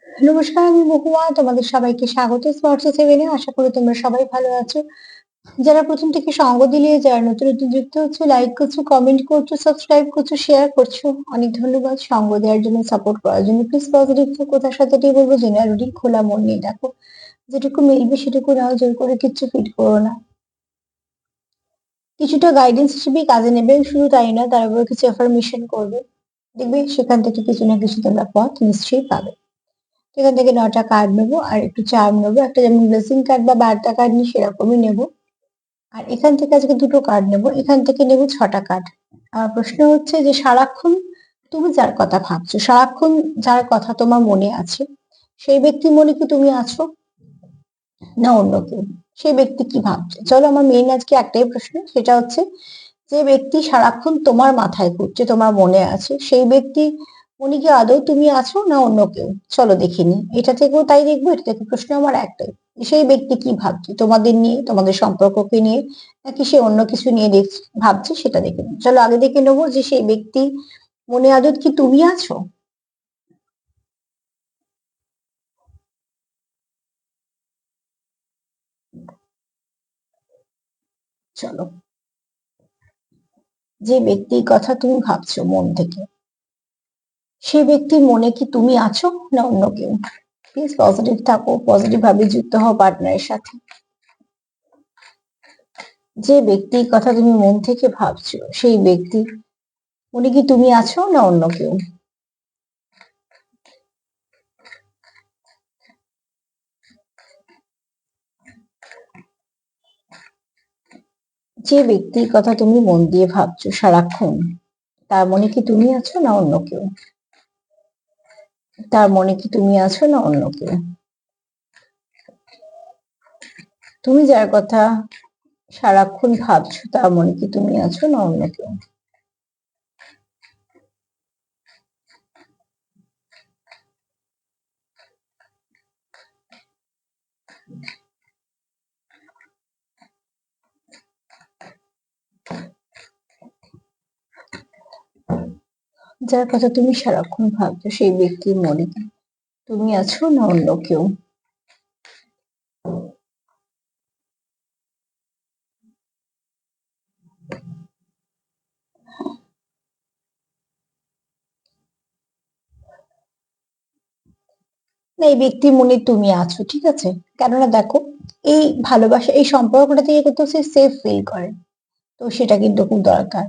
নমস্কার, আমি মহুয়া। তোমাদের সবাইকে স্বাগত স্পর্শ সেভেনে। আশা করি তোমরা সবাই ভালো আছো। যারা প্রথম থেকে সঙ্গ দিলে, যারা নতুন নতুন যুক্ত হচ্ছে, লাইক করছো, কমেন্ট করছো, সাবস্ক্রাইব করছো, শেয়ার করছো, অনেক ধন্যবাদ। সঙ্গ দেওয়ার জন্য, সাপোর্ট করার জন্য। প্লিজ পজিটিভ থাকো। তার সাথে এটাই বলবো, জেনারেলি খোলা মন নিয়ে দেখো। যেটুকু মিলবে সেটুকু নাও, জোর করে কিচ্ছু ফিট করো না। কিছুটা গাইডেন্স হিসেবেই কাজে নেবে, শুধু তাই না, তার উপর কিছু অ্যাফার্মেশন করবে। দেখবে সেখান থেকে কিছু না কিছু তোমরা পথ নিশ্চয়ই পাবে। সেখান থেকে ৯টা কার্ড নেবো আর একটু চার্ম নেবো। একটা যেমন ব্লেসিং কার্ড বা বার্তা কার্ড নিই সেরকমই নেবো। আর এখান থেকে আজকে ২টো কার্ড নেবো। এখান থেকে নেবো ৬টা কার্ড। আমার প্রশ্ন হচ্ছে যে সারাক্ষণ তুমি যার কথা ভাবছো, সারাক্ষণ যার কথা তোমার মনে আছে, সেই ব্যক্তির মনে কি তুমি আছো না অন্য কেউ? সেই ব্যক্তি কি ভাবছে? চলো, আমার মেইন আজকে একটাই প্রশ্ন, সেটা হচ্ছে যে ব্যক্তি সারাক্ষণ তোমার মাথায় ঘুরছে, তোমার মনে আছে, সেই ব্যক্তি উনি কি আদৌ তুমি আছো না অন্য কেউ? চলো দেখে নি। এটা থেকেও তাই দেখবো, এটা থেকে প্রশ্ন আমার একটাই, সেই ব্যক্তি কি ভাবছে তোমাদের নিয়ে, তোমাদের সম্পর্ককে নিয়ে, নাকি সে অন্য কিছু নিয়ে ভাবছে, সেটা দেখে নিই। চলো আগে দেখে নেবো যে সেই ব্যক্তি মনে আদৌ কি তুমি আছো। চলো, যে ব্যক্তির কথা তুমি ভাবছো মন থেকে, সেই ব্যক্তির মনে কি তুমি আছো না অন্য কেউ? প্লিজ পজিটিভ থাকো, পজিটিভ ভাবে যুক্ত হও পার্টনারের সাথে। যে ব্যক্তির কথা তুমি মন থেকে ভাবছো, সেই ব্যক্তি উনি কি তুমি আছো না অন্য কেউ? যে ব্যক্তির কথা তুমি মন দিয়ে ভাবছো সারাক্ষণ, তার মনে কি তুমি আছো না অন্য কেউ? তার মনে কি তুমি আছো না অন্য কেউ? তুমি যার কথা সারাক্ষণ ভাবছো, তার মনে কি তুমি আছো না অন্য কেউ? যার কথা তুমি সারাক্ষণ ভাবছো, সেই ব্যক্তির মনে কি তুমি আছো না অন্য কেউ? না, এই ব্যক্তির মনে তুমি আছো, ঠিক আছে। কেননা দেখো, এই ভালোবাসা, এই সম্পর্কটা থেকে কিন্তু সে সেফ ফিল করে। তো সেটা কিন্তু খুব দরকার।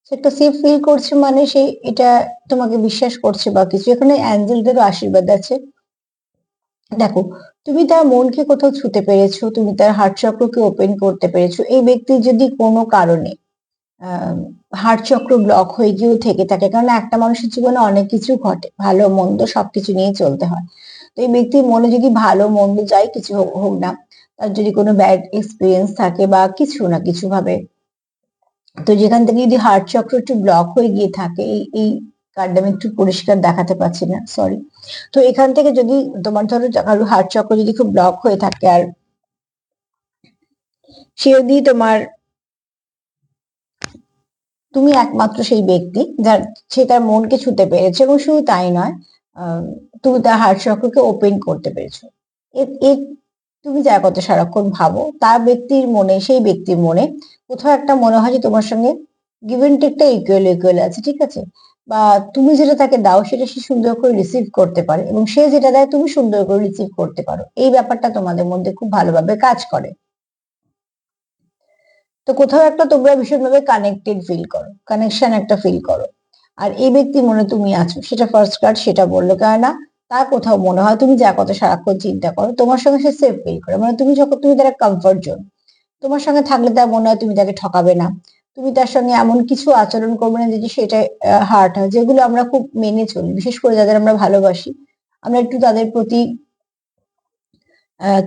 সে একটা সেফ ফিল করছে মানে সে এটা তোমাকে বিশ্বাস করছে বা কিছু। এখানে অ্যাঞ্জেলদেরও আশীর্বাদ আছে। দেখো, তুমি তার মনকে কোথাও ছুতে পেরেছো, তুমি তার হার্ট চক্রকে ওপেন করতে পেরেছো। এই ব্যক্তি যদি কোনো কারণে হার্ট চক্র ব্লক হয়ে গিয়েও থেকে থাকে, কারণ একটা মানুষের জীবনে অনেক কিছু ঘটে, ভালো মন্দ সবকিছু নিয়ে চলতে হয়। তো এই ব্যক্তির মনে যদি ভালো মন্দ যাই কিছু হোক হোক না, তার যদি কোনো ব্যাড এক্সপিরিয়েন্স থাকে বা কিছু না কিছু ভাবে, তো যেখান থেকে যদি হার্ট চক্র একটু ব্লক হয়ে গিয়ে থাকে, এই কার্ডটা আমি একটু পরিষ্কার দেখাতে পারছি না, সরি। তো এখান থেকে যদি তোমার ধরো কারো হার্ট চক্র যদি খুব ব্লক হয়ে থাকে, আর সে যদি তোমার, তুমি একমাত্র সেই ব্যক্তি যার, সে তার মনকে ছুতে পেরেছে, এবং শুধু তাই নয়, আহ, তুমি তার হার্ট চক্রকে ওপেন করতে পেরেছো। এর তুমি যার কথা সারাক্ষণ ভাবো, তার ব্যক্তির মনে, সেই ব্যক্তির মনে কোথাও একটা মনে হয় যে তোমার সঙ্গে গিভ এন্ড টেকটা ইকুয়াল ইকুয়াল আছে, ঠিক আছে। বা তুমি যেটা তাকে দাও সেটা সে সুন্দর করে রিসিভ করতে পারে, এবং সে যেটা দেয় তুমি সুন্দর করে রিসিভ করতে পারো। এই ব্যাপারটা তোমাদের মধ্যে খুব ভালোভাবে কাজ করে। তো কোথাও একটা তোমরা ভীষণভাবে কানেক্টেড ফিল করো, কানেকশন একটা ফিল করো। আর এই ব্যক্তির মনে তুমি আছো, সেটা ফার্স্ট কার্ড সেটা বললো, কেননা তার কোথাও মনে হয় তুমি যার কথা সারাক্ষণ চিন্তা করো, তোমার সঙ্গে সে সেফ ফিল করে। মানে তুমি যখন, তুমি তার কমফর্ট জোন, তোমার সঙ্গে থাকলে তার মনে হয় তুমি তাকে ঠকাবে না, তুমি তার সঙ্গে এমন কিছু আচরণ করবে না যে সেটা হার্ট হয়। যেগুলো আমরা খুব মেনে চলি, বিশেষ করে যাদের আমরা ভালোবাসি, আমরা একটু তাদের প্রতি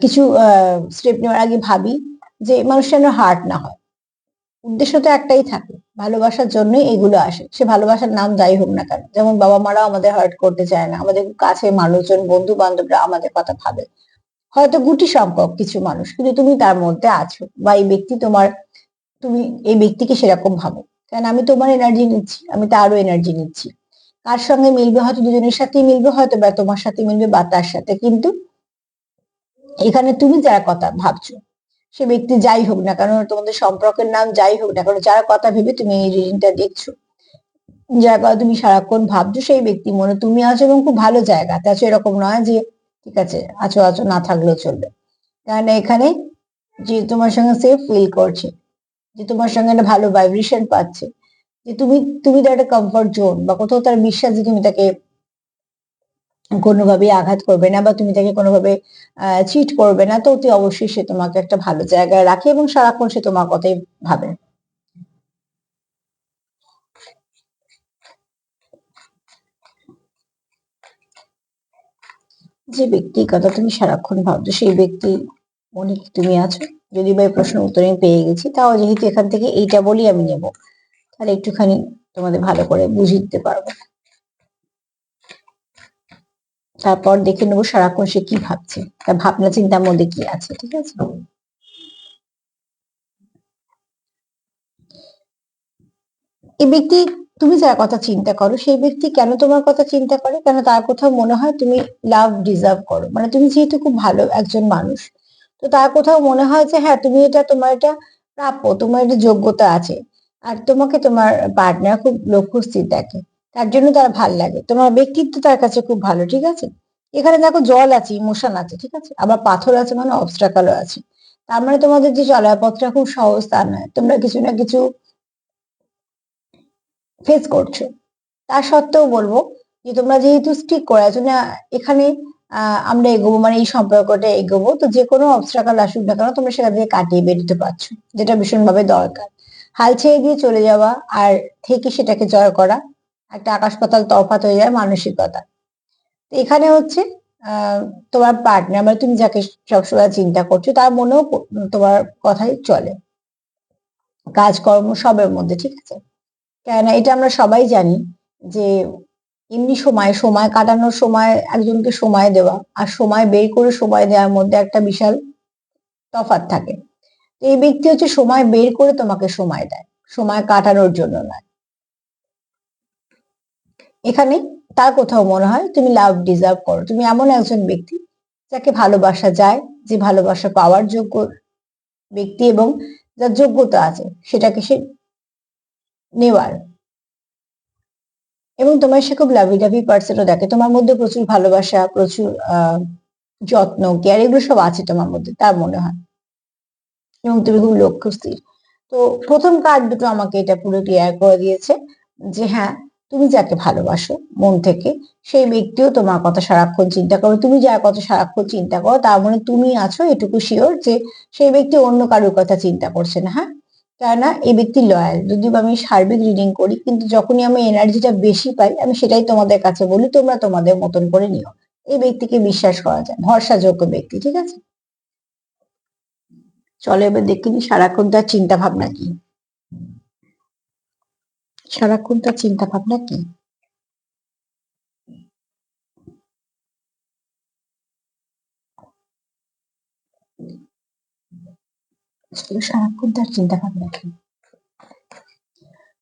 কিছু স্টেপ নেওয়ার আগে ভাবি যে মানুষটা যেন হার্ট না হয়। উদ্দেশ্য তো একটাই থাকে, ভালোবাসার জন্যই এগুলো আসে, সে ভালোবাসার নাম যাই হোক না কেন। যেমন বাবা মারাও আমাদের হার্ট করতে চায় না, আমাদের কাছে মানুষজন, বন্ধু বান্ধবরা আমাদের কথা ভাবে। হয়তো গুটি সংখ্যক কিছু মানুষ, কিন্তু তুমি তার মধ্যে আছো, বা এই ব্যক্তি তোমার, তুমি এই ব্যক্তিকে সেরকম ভাবো। কারণ আমি তোমার এনার্জি নিচ্ছি, আমি তারও এনার্জি নিচ্ছি। কার সঙ্গে মিলবে, হয়তো দুজনের সাথেই মিলবে, হয়তো বা তোমার সাথে মিলবে বা তার সাথে, কিন্তু এখানে তুমি যার কথা ভাবছো সে ব্যক্তি যাই হোক না কেন, তোমাদের সম্পর্কের নাম যাই হোক না কেন, যার কথা ভেবে তুমি এই রিডিংটা দেখছো, যার কথা তুমি সারাক্ষণ ভাবছো, সেই ব্যক্তি মনে তুমি আছো এবং খুব ভালো জায়গাতে আছো, এরকম নয় যে ঠিক আছে আছো আছো না থাকলেও চলবে। কারণ এখানে যে তোমার সঙ্গে সেফ ফিল করছে, যে তোমার সঙ্গে একটা ভালো ভাইব্রেশন পাচ্ছে, যে তুমি তুমি তার একটা কমফর্ট জোন বা কোথাও তার বিশ্বাস যে তুমি তাকে কোনোভাবে আঘাত করবে না বা তুমি তাকে কোনোভাবে চিট করবে না, তো অতি অবশ্যই সে তোমাকে একটা ভালো জায়গায় রাখে এবং সারাক্ষণ সে তোমার কথাই ভাবে। যে ব্যক্তির কথা তুমি সারাক্ষণ ভাবছো সেই ব্যক্তি মনে কি তুমি আছো? যদি বা এই প্রশ্নের উত্তর আমি পেয়ে গেছি, তাও যেহেতু এখান থেকে এইটা বলি আমি নেব, তাহলে একটুখানি তোমাদের ভালো করে বুঝিয়ে দিতে পারবো। তারপর দেখে নেবো সারাক্ষণ সে কি ভাবছে, তার ভাবনা চিন্তার মধ্যে কি আছে, ঠিক আছে? এই ব্যক্তি, তুমি যার কথা চিন্তা করো সেই ব্যক্তি কেন তোমার কথা চিন্তা করে, কেন তার কোথাও মনে হয় তুমি লাভ ডিজার্ভ করো, মানে তুমি যেহেতু খুব ভালো একজন মানুষ, তো তার কোথাও মনে হয় যে হ্যাঁ তুমি এটা, তোমার এটা প্রাপ্য, তোমার এটা যোগ্যতা আছে, আর তোমাকে তোমার পার্টনার খুব লক্ষ্য স্থির দেখে, তার জন্য তার ভাল লাগে, তোমার ব্যক্তিত্ব তার কাছে খুব ভালো, ঠিক আছে? এখানে দেখো জল আছে, ইমোশন আছে, ঠিক আছে, আবার পাথর আছে মানে অবস্ট্রাকলও আছে, তার মানে তোমাদের যে চলাপথটা খুব সহজ তা নয়, তোমরা কিছু না কিছু ফেস করছো। তা সত্ত্বেও বলবো যে তোমরা যেহেতু স্টিক করে আছো না এখানে, আমরা এগোবো মানে এই সম্পর্কটা এগোবো, তো যে কোনো অবস্ট্রাকল আসুক না কেন তোমরা সেখান থেকে কাটিয়ে বেরোতে পারছো, যেটা ভীষণভাবে দরকার। হাল ছেড়ে দিয়ে চলে যাওয়া আর থেকে সেটাকে জয় করা একটা আকাশ পাতাল তফাৎ হয়ে যায় মানসিকতা। তো এখানে হচ্ছে আহ তোমার পার্টনার মানে তুমি যাকে সবসময় চিন্তা করছো তার মনেও তোমার কথাই চলে, কাজকর্ম সবের মধ্যে, ঠিক আছে? কেননা এটা আমরা সবাই জানি যে এমনি সময় সময় কাটানোর সময় একজনকে সময় দেওয়া আর সময় বের করে সময় দেওয়ার মধ্যে একটা বিশাল তফাৎ থাকে। তো এই ব্যক্তি হচ্ছে সময় বের করে তোমাকে সময় দেয়, সময় কাটানোর জন্য নয়। এখানে তার কোথাও মনে হয় তুমি লাভ ডিজার্ভ করো, তুমি এমন একজন ব্যক্তি যাকে ভালোবাসা যায়, যে ভালোবাসা পাওয়ার যোগ্য ব্যক্তি এবং যার যোগ্যতা আছে সেটাকে সে নেওয়ার, এবং তোমার সে খুব লাভি ডাভি পার্সনও দেখে, তোমার মধ্যে প্রচুর ভালোবাসা, প্রচুর যত্ন কেয়ার এগুলো সব আছে তোমার মধ্যে তার মনে হয়, এবং তুমি খুব লক্ষ্যস্থির। তো প্রথম কার্ড দুটো আমাকে এটা পুরো ক্লিয়ার করে দিয়েছে যে হ্যাঁ তুমি যাকে ভালোবাসো মন থেকে সেই ব্যক্তিও তোমার কথা সারাক্ষণ চিন্তা করো, তুমি যার কথা সারাক্ষণ চিন্তা করো তার মানে তুমি আছো এটুকু শিওর যে সেই ব্যক্তি অন্য কারোর কথা চিন্তা করছে না, হ্যাঁ? কেননা এই ব্যক্তি লয়াল, যদিও বা আমি সার্বিক রিডিং করি কিন্তু যখনই আমি এনার্জিটা বেশি পাই আমি সেটাই তোমাদের কাছে বলি, তোমরা তোমাদের মতন করে নিও। এই ব্যক্তিকে বিশ্বাস করা যায়, ভরসাযোগ্য ব্যক্তি, ঠিক আছে? চলো এবার দেখে নি সারাক্ষণ তার চিন্তা ভাবনা কি, সারাক্ষণ তার চিন্তা ভাবনা কি। আসলে সারাক্ষণ তার চিন্তা ভাবনা কি,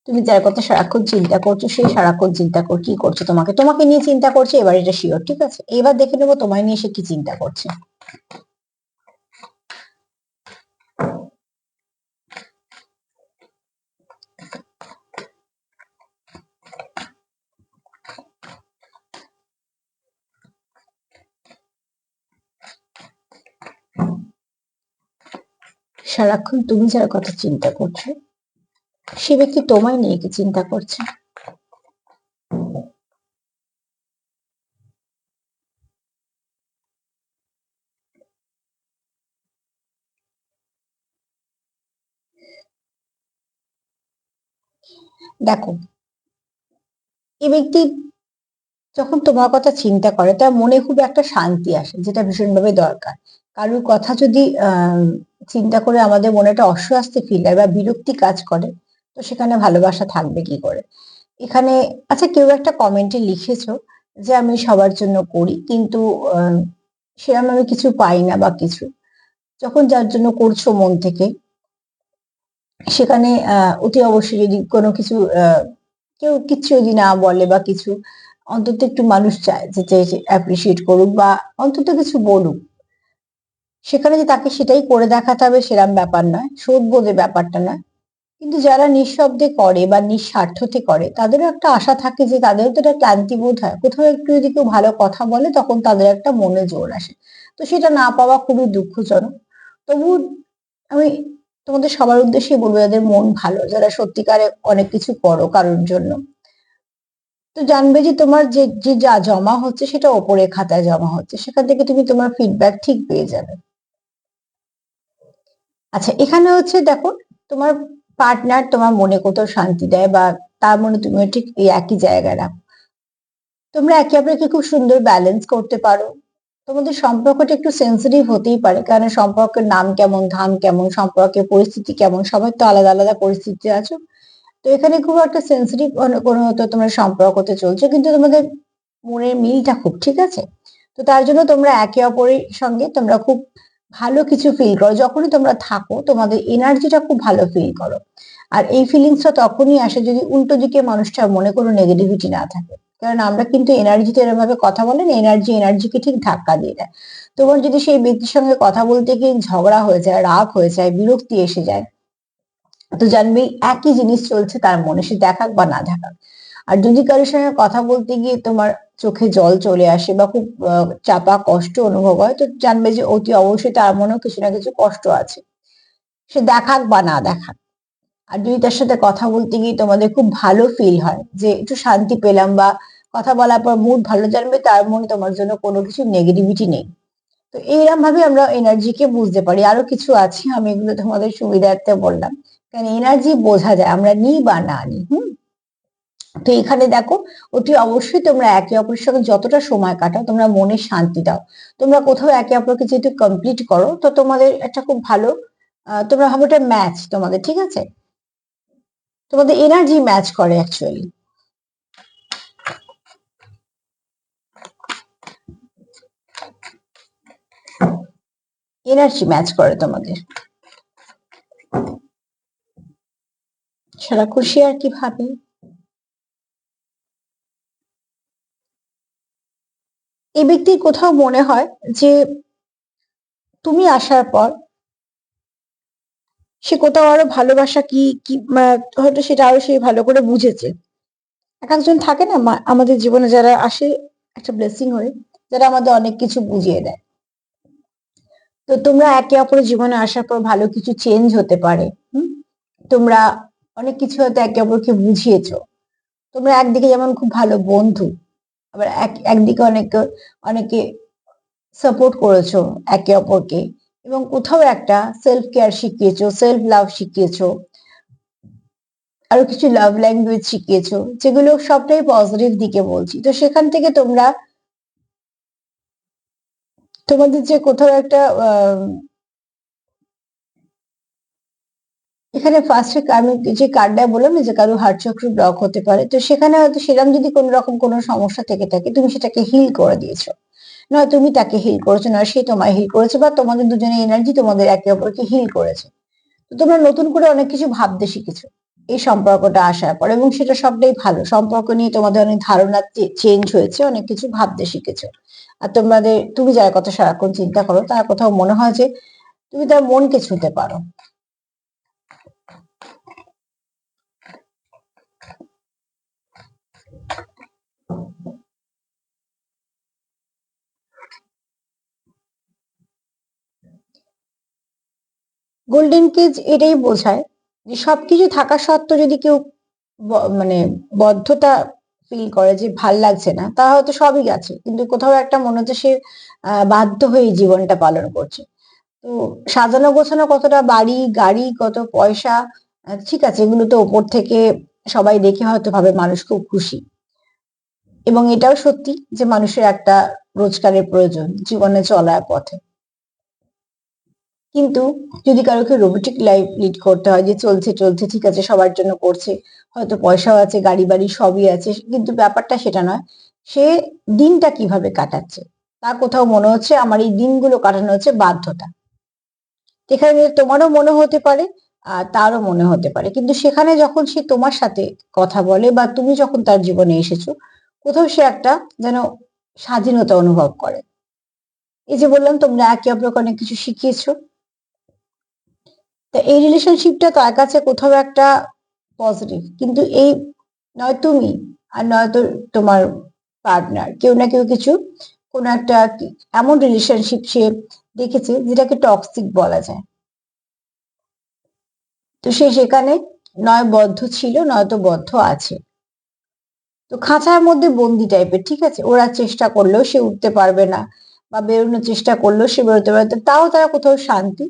তুমি যার কথা সারাক্ষণ চিন্তা করছো সেই সারাক্ষণ চিন্তা কি করছো, তোমাকে তোমাকে নিয়ে চিন্তা করছে, এবার এটা শিওর, ঠিক আছে? এবার দেখে নেবো তোমায় নিয়ে সে কি চিন্তা করছে। সারাক্ষণ তুমি যার কথা চিন্তা করছো সে ব্যক্তি তোমায় নিয়ে কি চিন্তা করছে। দেখো এই ব্যক্তি যখন তোমার কথা চিন্তা করে তার মনে খুব একটা শান্তি আসে, যেটা ভীষণভাবে দরকার। কারোর কথা যদি চিন্তা করে আমাদের মনে একটা অস্বস্তি ফিল হয় বা বিরক্তি কাজ করে, তো সেখানে ভালোবাসা থাকবে কি করে? এখানে আচ্ছা কেউ একটা কমেন্টে লিখেছো যে আমি সবার জন্য করি কিন্তু আহ, সেরকম আমি কিছু পাই না বা কিছু, যখন যার জন্য করছো মন থেকে সেখানে অতি অবশ্যই যদি কোনো কিছু কেউ কিছু যদি না বলে বা কিছু, অন্তত একটু মানুষ চায় যে অ্যাপ্রিসিয়েট করুক বা অন্তত কিছু বলুক। সেখানে যে তাকে সেটাই করে দেখাতে হবে সেরম ব্যাপার নয়, শোধবোধের ব্যাপারটা নয়। কিন্তু যারা নিঃশব্দে করে বা নিঃস্বার্থতে করে তাদেরও একটা আশা থাকে যে তাদেরও তো একটা ক্লান্তি বোধ হয়, কোথাও একটু যদি কেউ ভালো কথা বলে তখন তাদের একটা মনে জোর আসে। তো সেটা না পাওয়া খুবই দুঃখজনক। তবু আমি তোমাদের সবার উদ্দেশ্যে বলবো, যাদের মন ভালো, যারা সত্যিকারে অনেক কিছু করো কারোর জন্য, তো জানবে যে তোমার যে যে যা জমা হচ্ছে সেটা ওপরে খাতায় জমা হচ্ছে, সেখান থেকে তুমি তোমার ফিডব্যাক ঠিক পেয়ে যাবে। আচ্ছা, এখানে হচ্ছে দেখো, তোমার পার্টনার তোমার মনে কোথাও শান্তি দেয় বা তার মনে তুমিও ঠিক এই একই জায়গায় রাখো, তোমরা একে অপরকে খুব সুন্দর ব্যালেন্স করতে পারো। তোমাদের সম্পর্কটা একটু সেন্সিটিভ হতেই পারে, কারণ সম্পর্কের নাম কেমন, ধাম কেমন, সম্পর্কের পরিস্থিতি কেমন, সবাই তো আলাদা আলাদা পরিস্থিতিতে আছো। তো এখানে খুব একটা সেন্সিটিভ কোনো হয়তো তোমরা সম্পর্কতে চলছো, কিন্তু তোমাদের মনের মিলটা খুব ঠিক আছে। তো তার জন্য তোমরা একে অপরের সঙ্গে তোমরা খুব ভালো কিছু ফিল করো, যখনই তোমরা থাকো তোমাদের এনার্জিটা খুব ভালো ফিল করো। আর এই ফিলিংসটা তখনই আসে যদি উল্টো দিকে মানুষটার মনে কোনো নেগেটিভিটি না থাকে, কারণ আমরা কিন্তু এনার্জিতে এরকম ভাবে কথা বলেন, এনার্জিকে ঠিক ধাক্কা দিয়ে দেয়। তোমার যদি সেই ব্যক্তির সঙ্গে কথা বলতে গিয়ে ঝগড়া হয়ে যায়, রাগ হয়ে যায়, বিরক্তি এসে যায়, তো জানবেই একই জিনিস চলছে তার মনে, সে দেখাক বা না দেখাক। আর যদি কারোর সঙ্গে কথা বলতে গিয়ে তোমার চোখে জল চলে আসে বা খুব চাপা কষ্ট অনুভব হয়, তো জানবে যে অতি অবশ্যই তার মনেও কিছু না কিছু কষ্ট আছে, সে দেখাক বা না দেখাক। আর যদি তার সাথে কথা বলতে গিয়ে তোমাদের খুব ভালো ফিল হয়, যে একটু শান্তি পেলাম বা কথা বলার পর মুড ভালো, জানবে তার মনে তোমার জন্য কোনো কিছু নেগেটিভিটি নেই। তো এইরকম ভাবে আমরা এনার্জিকে বুঝতে পারি। আরো কিছু আছে, আমি এগুলো তোমাদের সুবিধার্থে বললাম, কারণ এনার্জি বোঝা যায় আমরা নিই বা না নিই। তো এখানে দেখো, অতি অবশ্যই তোমরা একে অপরের সঙ্গে যতটা সময় কাটাও তোমরা মনে শান্তি দাও। তোমরা কোথাও একে অপরকে যেহেতু কমপ্লিট করো, তো তোমাদের একটা খুব ভালো, তোমরা ভাবো এটা ম্যাচ তোমাদের, ঠিক আছে, তোমাদের এনার্জি ম্যাচ করে অ্যাকচুয়ালি, এনার্জি ম্যাচ করে তোমাদের। সারা খুশি আর কি ভাবে, এই ব্যক্তির কোথাও মনে হয় যে তুমি আসার পর সে কোথাও আরো ভালোবাসা কি কি হয়তো সেটা আরো সে ভালো করে বুঝেছে। এক একজন থাকে না আমাদের জীবনে যারা আসে একটা ব্লেসিং হয়ে, যারা আমাদের অনেক কিছু বুঝিয়ে দেয়। তো তোমরা একে অপরের জীবনে আসার পর ভালো কিছু চেঞ্জ হতে পারে। তোমরা অনেক কিছু হয়তো একে অপরকে বুঝিয়েছো। তোমরা একদিকে যেমন খুব ভালো বন্ধু, আবার একদিকে অনেকে অনেকে সাপোর্ট করেছো একে অপরকে, এবং কোথাও একটা সেলফ কেয়ার শিখিয়েছো, সেলফ লাভ শিখিয়েছো, আরো কিছু লাভ ল্যাঙ্গুয়েজ শিখিয়েছো, যেগুলো সবটাই পজিটিভ দিকে বলছি। তো সেখান থেকে তোমরা তোমাদের যে কোথাও একটা এখানে ফার্স্টে আমি যে কার্ডটা বললাম না যে কারো হার্ট চক্র ব্লক হতে পারে, তো সেখানে হয়তো সেরকম যদি কোনো রকম কোনো সমস্যা থেকে থাকে, তুমি সেটাকে হিল করে দিয়েছো, নয় তুমি তাকে হিল করেছো, নয় সে তোমায় হিল করেছে, বা তোমাদের দুজনের এনার্জি তোমাদের একে অপরকে হিল করেছে। তো তোমরা নতুন করে অনেক কিছু ভাবতে শিখেছো এই সম্পর্কটা আসার পর, এবং সেটা সবটাই ভালো। সম্পর্ক নিয়ে তোমাদের অনেক ধারণা চেঞ্জ হয়েছে, অনেক কিছু ভাবতে শিখেছো। আর তুমি যার কথা সারাক্ষণ চিন্তা করো, তার কোথাও মনে হয় যে তুমি তার মনকে ছুঁতে পারো। গোল্ডেন কেজ এটাই বোঝায় যে সবকিছু থাকা সত্ত্বেও যদি কেউ মানে বদ্ধতা ফিল করে যে ভাল লাগছে না, তা হয়তো সবই গেছে, কিন্তু কোথাও একটা মনে হচ্ছে সে বাধ্য হয়ে এই জীবনটা পালন করছে। তো সাজানো গোছানো কতটা, বাড়ি গাড়ি কত পয়সা, ঠিক আছে, এগুলো তো ওপর থেকে সবাই দেখে হয়তো ভাবে মানুষ খুব খুশি, এবং এটাও সত্যি যে মানুষের একটা রোজগারের প্রয়োজন জীবনে চলার পথে। কিন্তু যদি কারোকে রোবোটিক লাইফ লিড করতে হয়, যে চলছে চলছে ঠিক আছে, সবার জন্য করছে, হয়তো পয়সাও আছে, গাড়ি বাড়ি সবই আছে, কিন্তু ব্যাপারটা সেটা নয়। সে দিনটা কিভাবে কাটাচ্ছে, তার কোথাও মনে হচ্ছে আমার এই দিনগুলো কাটানো হচ্ছে বাধ্যতা। এখানে তোমারও মনে হতে পারে তারও মনে হতে পারে, কিন্তু সেখানে যখন সে তোমার সাথে কথা বলে বা তুমি যখন তার জীবনে এসেছো, কোথাও সে একটা যেন স্বাধীনতা অনুভব করে। এই যে বললাম তোমরা একে অপরকে অনেক কিছু শিখিয়েছো, তা এই রিলেশনশিপটা তার কাছে কোথাও একটা পজিটিভ, কিন্তু এই নয় তুমি আর নয়তো তোমার পার্টনার কেউ না কেউ কিছু কোনো একটা এমন রিলেশনশিপ সে দেখেছে যেটাকে টক্সিক বলা যায়। তো সে সেখানে নয় বদ্ধ ছিল নয়তো বদ্ধ আছে, তো খাঁচার মধ্যে বন্দি টাইপের, ঠিক আছে? ওরা চেষ্টা করলেও সে উঠতে পারবে না, বা বেরোনোর চেষ্টা করলেও সে বেরোতে পারবে না, তাও তারা কোথাও শান্তি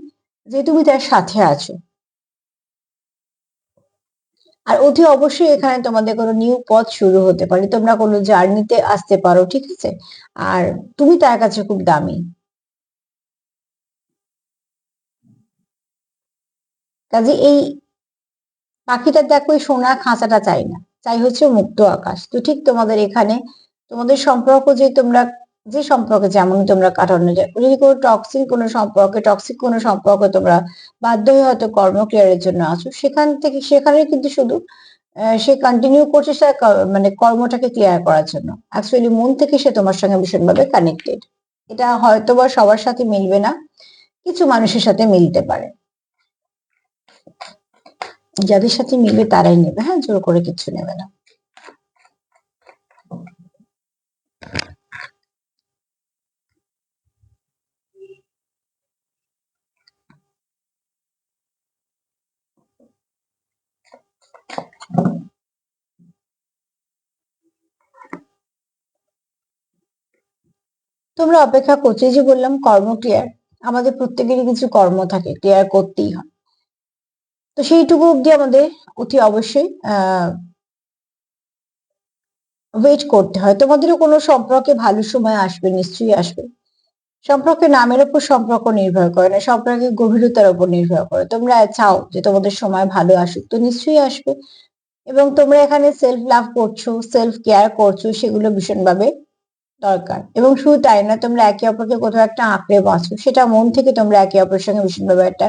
যে তুমি তার সাথে আছো। আর অতি অবশ্যই এখানে তোমাদের কোনো নিউ পথ শুরু হতে পারে, তোমরা কোনো জার্নিতে আসতে পারো, ঠিক আছে? আর তুমি তার কাছে খুব দামি। কাজে এই পাখিটা দেখো ওই সোনা খাঁচাটা চাই না, চাই হচ্ছে মুক্ত আকাশ। তো ঠিক তোমাদের এখানে তোমাদের সম্পর্ক যে তোমরা যে সম্পর্কে যেমন তোমরা কাটানো যায়, যদি কোনো টক্সিক কোনো সম্পর্কে তোমরা বাধ্য হয়ে হয়তো কর্মক্রিয়ার জন্য আছো, সেখান থেকে সেখানে কিন্তু শুধু সে কন্টিনিউ করছে সে মানে কর্মটাকে ক্লিয়ার করার জন্য, অ্যাকচুয়ালি মন থেকে সে তোমার সঙ্গে ভীষণভাবে কানেক্টেড। এটা হয়তো বা সবার সাথে মিলবে না, কিছু মানুষের সাথে মিলতে পারে, যাদের সাথে মিলবে তারাই নেবে, হ্যাঁ, জোর করে কিছু নেবে না। তোমরা অপেক্ষা করছো, এই যে বললাম কর্ম ক্লিয়ার, আমাদের প্রত্যেকেরই কিছু কর্ম থাকে, ক্লিয়ার করতেই হয়। তো সেইটুকু অব্দি আমাদের অতি অবশ্যই ওয়েট করতে হয়। তোমাদেরও কোনো সম্পর্কে ভালো সময় আসবে, নিশ্চয়ই আসবে। সম্পর্কের নামের উপর সম্পর্ক নির্ভর করে না, সম্পর্কের গভীরতার উপর নির্ভর করে। তোমরা চাও যে তোমাদের সময় ভালো আসুক, তো নিশ্চয়ই আসবে। এবং তোমরা এখানে সেলফ লাভ করছো, সেলফ কেয়ার করছো, সেগুলো ভীষণভাবে দরকার। এবং শুধু তাই না, তোমরা একে অপরকে কোথাও একটা আঁকড়ে বাঁচো, সেটা মন থেকে তোমরা একে অপরের সঙ্গে ভীষণভাবে একটা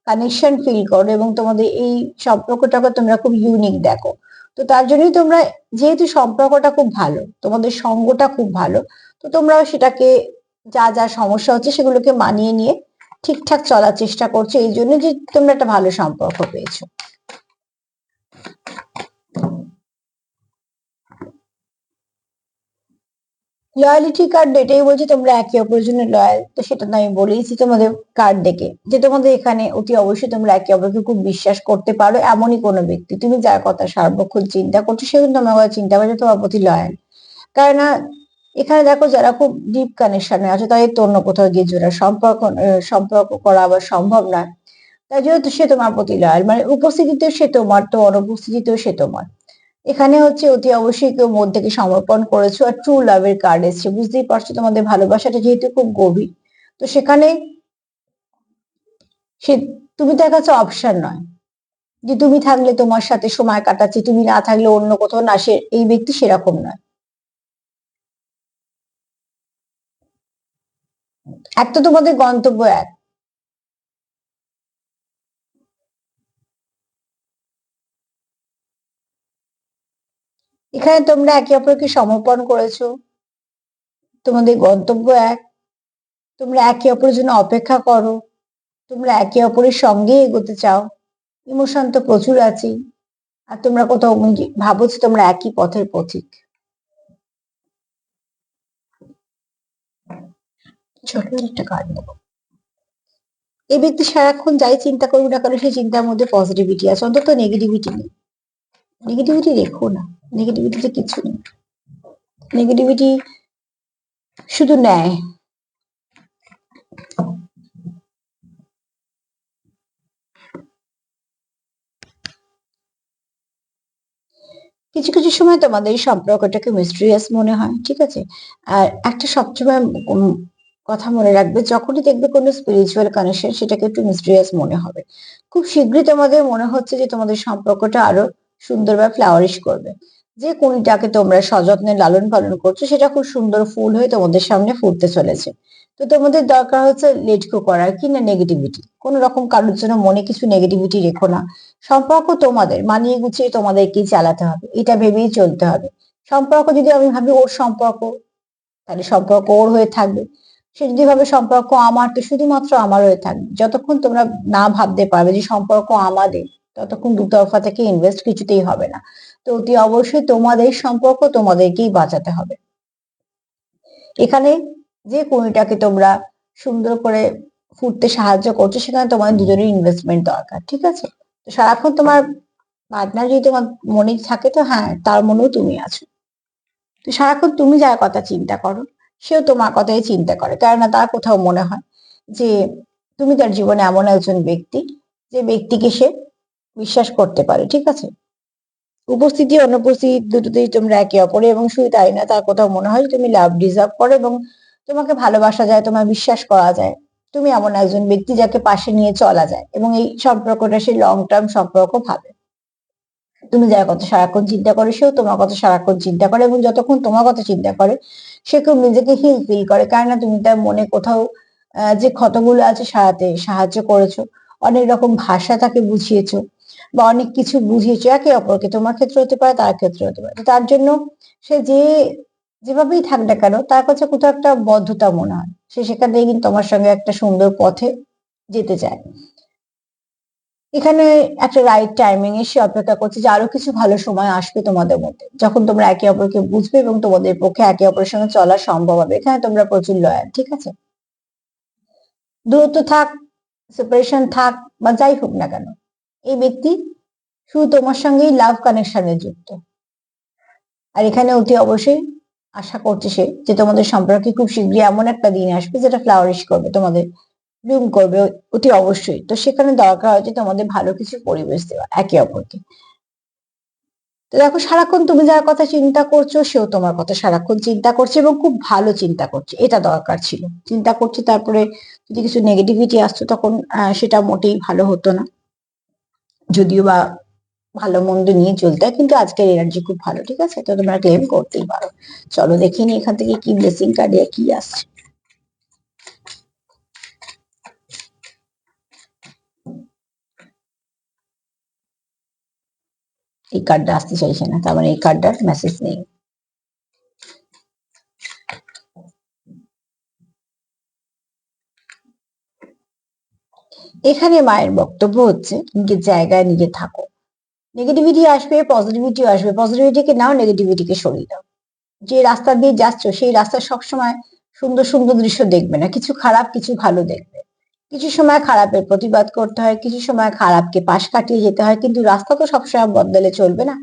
কানেকশন ফিল করো, এবং তোমাদের এই সম্পর্কটাকে তোমরা খুব ইউনিক দেখো। তো তার জন্যই তোমরা, যেহেতু সম্পর্কটা খুব ভালো, তোমাদের সঙ্গটা খুব ভালো, তো তোমরাও সেটাকে যা যা সমস্যা হচ্ছে সেগুলোকে মানিয়ে নিয়ে ঠিকঠাক চলার চেষ্টা করছো, এই জন্য যে তোমরা একটা ভালো সম্পর্ক পেয়েছো। লয়ালিটি কার্ড এটাই বলছে তোমরা একে অপরের জন্য লয়াল, তো সেটা তো আমি বলেইছি তোমাদের কার্ড দেখে, যে তোমাদের এখানে অতি অবশ্যই তোমরা একে অপরকে খুব বিশ্বাস করতে পারো। এমনই কোনো ব্যক্তি, তুমি যার কথা সার্বক্ষণ চিন্তা করছো, সে কিন্তু তোমার কথা চিন্তা করছে, তোমার প্রতি লয়াল। কারণ এখানে দেখো যারা খুব ডিপ কানেকশনে আছে তাদের তো অন্য কোথাও গিয়ে জোড়া সম্পর্ক করা আবার সম্ভব নয়। তাই যেহেতু সে তোমার প্রতি লয়াল, মানে উপস্থিতিতেও সে তোমার, তো অনুপস্থিতিতেও সে তোমার। এখানে হচ্ছে অতি অবশ্যই কেউ মন থেকে সমর্পণ করেছো, আর ট্রু লাভের কার্ড এসছে, বুঝতেই পারছো তোমাদের ভালোবাসাটা যেহেতু খুব গভীর, তো সেখানে সে, তুমি তার কাছে অপশন নয় যে তুমি থাকলে তোমার সাথে সময় কাটাচ্ছে, তুমি না থাকলে অন্য কোথাও না, সে এই ব্যক্তি সেরকম নয়। এক তো তোমাদের গন্তব্য এক, এখানে তোমরা একে অপরকে সমর্পণ করেছো, তোমাদের গন্তব্য এক, তোমরা একে অপরের জন্য অপেক্ষা করো, তোমরা একে অপরের সঙ্গে এগোতে চাও, ইমোশন তো প্রচুর আছে। আর তোমরা কোথাও ভাবো যে তোমরা একই পথের পথিক। ছোট একটা কার্ড নেবো। এই ব্যক্তি সারাক্ষণ যাই চিন্তা করুক না কেন, সেই চিন্তার মধ্যে পজিটিভিটি আছে, অন্তত নেগেটিভিটি নেই। নেগেটিভিটি রেখো না, নেগেটিভিটিতে কিছু নেই, নেগেটিভিটি শুধু নেয়। কিছু কিছু সময় তোমাদের এই সম্পর্কটাকে মিস্ট্রিয়াস মনে হয়, ঠিক আছে? আর একটা সবসময় কথা মনে রাখবে, যখনই দেখবে কোনো স্পিরিচুয়াল কানেকশন, সেটাকে একটু মিস্ট্রিয়াস মনে হবে। খুব শীঘ্রই তোমাদের মনে হচ্ছে যে তোমাদের সম্পর্কটা আরো সুন্দর বা ফ্লাওয়ারিশ করবে। যে কুড়িটাকে তোমরা সযত্নে লালন পালন করছো, সেটা খুব সুন্দর ফুল হয়ে তোমাদের সামনে ফুটতে চলেছে। তো তোমাদের দরকার হচ্ছে লেট গো করার, কি না নেগেটিভিটি, কোন রকম কারোর জন্য মনে কিছু নেগেটিভিটি রেখো না। সম্পর্ক তোমাদের মানিয়ে গুছিয়ে তোমাদেরকেই চালাতে হবে, এটা ভেবেই চলতে হবে। সম্পর্ক যদি আমি ভাবি ওর সম্পর্ক, তাহলে সম্পর্ক ওর হয়ে থাকবে। সে যদি ভাবে সম্পর্ক আমার, তো শুধুমাত্র আমার হয়ে থাকবে। যতক্ষণ তোমরা না ভাবতে পারবে যে সম্পর্ক আমাদের, ততক্ষণ দুতরফা থেকে ইনভেস্ট কিছুতেই হবে না। তো অতি অবশ্যই তোমাদের সম্পর্ক তোমাদেরকেই বাঁচাতে হবে। এখানে যে কোণিটাকে তোমরা সুন্দর করে ফুটতে সাহায্য করছো, সেখানে তোমার দুজনের ইনভেস্টমেন্ট দরকার, ঠিক আছে? তো সারাক্ষণ তোমার পার্টনার যদি তোমার মনে থাকে, তো হ্যাঁ, তার মনেও তুমি আছো। তো সারাক্ষণ তুমি যার কথা চিন্তা করো, সেও তোমার কথাই চিন্তা করে, কেননা তার কোথাও মনে হয় যে তুমি তার জীবনে এমন একজন ব্যক্তি, যে ব্যক্তিকে সে বিশ্বাস করতে পারে, ঠিক আছে? উপস্থিতি অনুপস্থিতি দুটোতেই তোমরা একে অপরে, এবং শুধু তাই না, তার কোথাও মনে হয় যে তুমি লাভ ডিজার্ভ করো এবং তোমাকে ভালোবাসা যায়, তোমার বিশ্বাস করা যায়। তুমি এমন একজন ব্যক্তি যাকে পাশে নিয়ে চলা যায়, এবং এই সম্পর্কটা সে লং টার্ম সম্পর্ক ভাবে। তুমি যার কথা সারাক্ষণ চিন্তা করে, সেও তোমার কথা সারাক্ষণ চিন্তা করে, এবং যতক্ষণ তোমার কথা চিন্তা করে, সে খুব নিজেকে হিল ফিল করে, কেননা তুমি তার মনে কোথাও যে ক্ষতগুলো আছে সারাতে সাহায্য করেছো, অনেক রকম ভাষা তাকে বুঝিয়েছো, বা অনেক কিছু বুঝিয়েছো একে অপরকে, তোমার ক্ষেত্রে হতে পারে, তার ক্ষেত্রে হতে পারে। তো তার জন্য সে যেভাবেই থাক না কেন, তার কাছে কোথাও একটা বদ্ধতা মনে হয়, সে সেখান থেকে কিন্তু তোমার সঙ্গে একটা সুন্দর পথে যেতে চায়। এখানে একটা রাইট টাইমিং এ সে অপেক্ষা করছে যে আরো কিছু ভালো সময় আসবে তোমাদের মধ্যে, যখন তোমরা একে অপরকে বুঝবে এবং তোমাদের পক্ষে একে অপরের সঙ্গে চলা সম্ভব হবে। এখানে তোমরা প্রচুর লয়াল, ঠিক আছে? দূরত্ব থাক, সেপারেশন থাক, বা যাই হোক না কেন, এই ব্যক্তি শুধু তোমার সঙ্গেই লাভ কানেকশনে যুক্ত। আর এখানে অতি অবশ্যই আশা করছে সে যে তোমাদের সম্পর্কে খুব শীঘ্রই এমন একটা দিন আসবে যেটা ফ্লাওয়ারিশ করবে, তোমাদের ব্লুম করবে অতি অবশ্যই। তো সেখানে দরকার হচ্ছে তোমাদের ভালো কিছু পরিবেশ দেওয়া একে অপরকে। তো দেখো, সারাক্ষণ তুমি যার কথা চিন্তা করছো, সেও তোমার কথা সারাক্ষণ চিন্তা করছে, এবং খুব ভালো চিন্তা করছে, এটা দরকার ছিল। চিন্তা করছে, তারপরে যদি কিছু নেগেটিভিটি আসতো, তখন সেটা মোটেই ভালো হতো না। যদিও বা ভালো মন্দ নিয়ে চলতে হয়, কিন্তু আজকের এনার্জি খুব ভালো, ঠিক আছে? তো তোমরা ক্লেম করতেই পারো। চলো দেখে নি এখান থেকে কি ব্লেসিং কার্ড কি আসছে। এই কার্ডটা আসতে চাইছে না, তার মানে এই কার্ডটার মেসেজ নেই। এখানে মায়ের বক্তব্য হচ্ছে, নিজের জায়গায় নিজে থাকো। নেগেটিভিটি আসবে, পজিটিভিটি আসবে, পজিটিভিটিকে নাও, নেগেটিভিটিকে সরিয়ে দাও। যে রাস্তা দিয়ে যাচ্ছ, সেই রাস্তা সবসময় সুন্দর সুন্দর দৃশ্য দেখবে না, কিছু খারাপ কিছু ভালো দেখবে। কিছু সময় খারাপের প্রতিবাদ করতে হয়, কিছু সময় খারাপকে পাশ কাটিয়ে যেতে হয়, কিন্তু রাস্তা তো সবসময় বদলে চলবে না।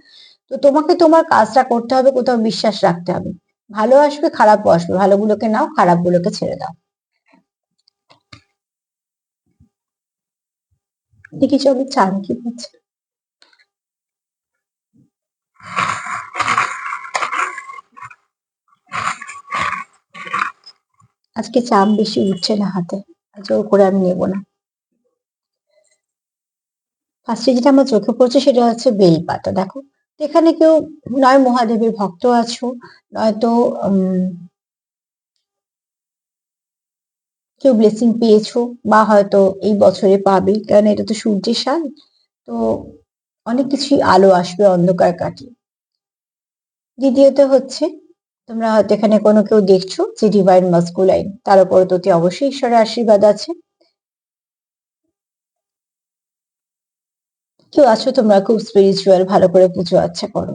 তো তোমাকে তোমার কাজটা করতে হবে, কোথাও বিশ্বাস রাখতে হবে। ভালো আসবে, খারাপও আসবে, ভালোগুলোকে নাও, খারাপগুলোকে ছেড়ে দাও। দেখি চলো চান কি বলছে। আজকে চাপ বেশি উঠছে না হাতে, জোর করে আমি নেবো না। ফার্স্টে যেটা আমার চোখে পড়ছে সেটা হচ্ছে বেলপাতা। দেখো, এখানে কেউ নয় মহাদেবের ভক্ত আছো, নয়তো কেউ ব্লেসিং পেয়েছো, বা হয়তো এই বছরে পাবে, কারণ এটা তো সূর্যের সাল। তো অনেক কিছুই আলো আসবে অন্ধকার কাটিয়ে। দ্বিতীয়ত হচ্ছে, তোমরা হয়তো এখানে কোনো কেউ দেখছো যে ডিভাইন মাস্কুলাইন, তার উপর তো অবশ্যই ঈশ্বরের আশীর্বাদ আছে। কেউ আছো তোমরা খুব স্পিরিচুয়াল, ভালো করে পুজো আচ্ছা করো।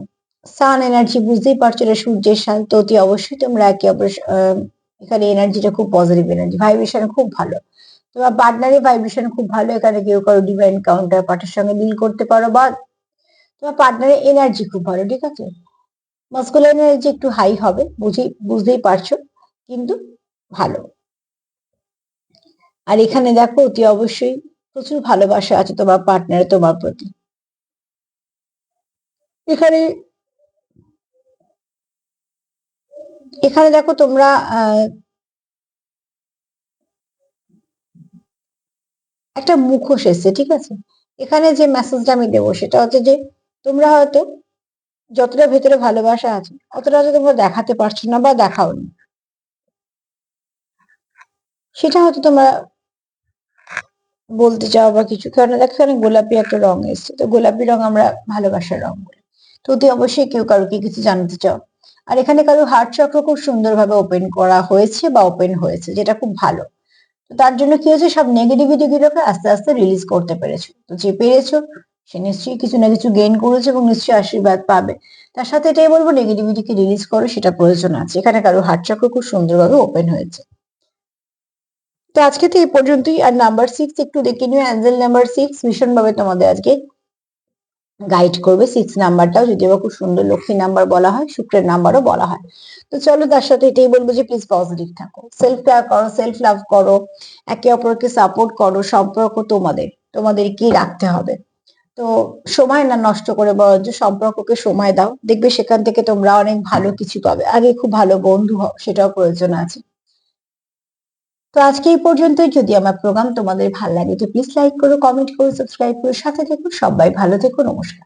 সান এনার্জি বুঝতেই পারছো, এটা সূর্যের সাল, তো অতি অবশ্যই তোমরা একে অপরের এখানে এনার্জিটা খুব পজিটিভ এনার্জি, ভাইব্রেশন খুব ভালো। তোমার পার্টনারের ভাইব্রেশন খুব ভালো, এখানে কেউ কারো ডিভাইন কাউন্টার পার্টের সঙ্গে ডিল করতে পারো, বা তোমার পার্টনারের এনার্জি খুব ভালো, ঠিক আছে? মাস্কুলাইন এনার্জি একটু হাই হবে, বুঝতেই পারছো, কিন্তু ভালো। আর এখানে দেখো, অতি অবশ্যই প্রচুর ভালোবাসা আছে তোমার পার্টনারের তোমার প্রতি। এখানে এখানে দেখো তোমরা একটা মুখোশ এসছে, ঠিক আছে? এখানে যে মেসেজটা আমি দেবো সেটা হচ্ছে যে, তোমরা হয়তো যতটা ভেতরে ভালোবাসা আছে, অতটা হয়তো তোমরা দেখাতে পারছো না, বা দেখাওনি। সেটা হয়তো তোমরা বলতে চাও বা কিছু, কারণ দেখো এখানে গোলাপি একটা রং এসছে, তো গোলাপি রং আমরা ভালোবাসার রং বলি। তো অতি অবশ্যই কেউ কারোকে কিছু জানাতে চাও। আর এখানে কারো হার্ট চক্র খুব সুন্দরভাবে ওপেন করা হয়েছে বা ওপেন হয়েছে, যেটা খুব ভালো। তো তার জন্য কি হয়েছে, সব নেগেটিভিটি গুলোকে আস্তে আস্তে রিলিজ করতে পেরেছো। তো যে পেরেছো সে নিশ্চয়ই কিছু না কিছু গেইন করেছে এবং নিশ্চয়ই আশীর্বাদ পাবে। তার সাথে এটাই বলবো, নেগেটিভিটিকে রিলিজ করো, সেটা প্রয়োজন আছে। এখানে কারো হার্ট চক্র খুব সুন্দরভাবে ওপেন হয়েছে। তো আজকে তো এই পর্যন্তই। আর নাম্বার 6 একটু দেখে নিও, অ্যাঞ্জেল নাম্বার 6 ভীষণভাবে তোমাদের আজকে গাইড করবে। 6 নাম্বারটাও যদিও বা খুব সুন্দর লক্ষ্মী নাম্বার বলা হয়, শুক্রের নাম্বারও বলা হয়। তো চলো তার সাথে এটাই বলবো যে প্লিজ পজিটিভ থাকো, সেলফ কেয়ার করো, সেলফ লাভ করো, একে অপরকে সাপোর্ট করো। সম্পর্ক তোমাদের কি রাখতে হবে। তো সময় না নষ্ট করে বরঞ্চ সম্পর্ককে সময় দাও, দেখবে সেখান থেকে তোমরা অনেক ভালো কিছু পাবে। আগে খুব ভালো বন্ধু হও, সেটাও প্রয়োজন আছে। তো আজকে এই পর্যন্তই। যদি আমার প্রোগ্রাম তোমাদের ভালো লাগে তো প্লিজ লাইক করো, কমেন্ট করো, সাবস্ক্রাইব করো, সাথে থেকো। সবাই ভালো থেকো, নমস্কার।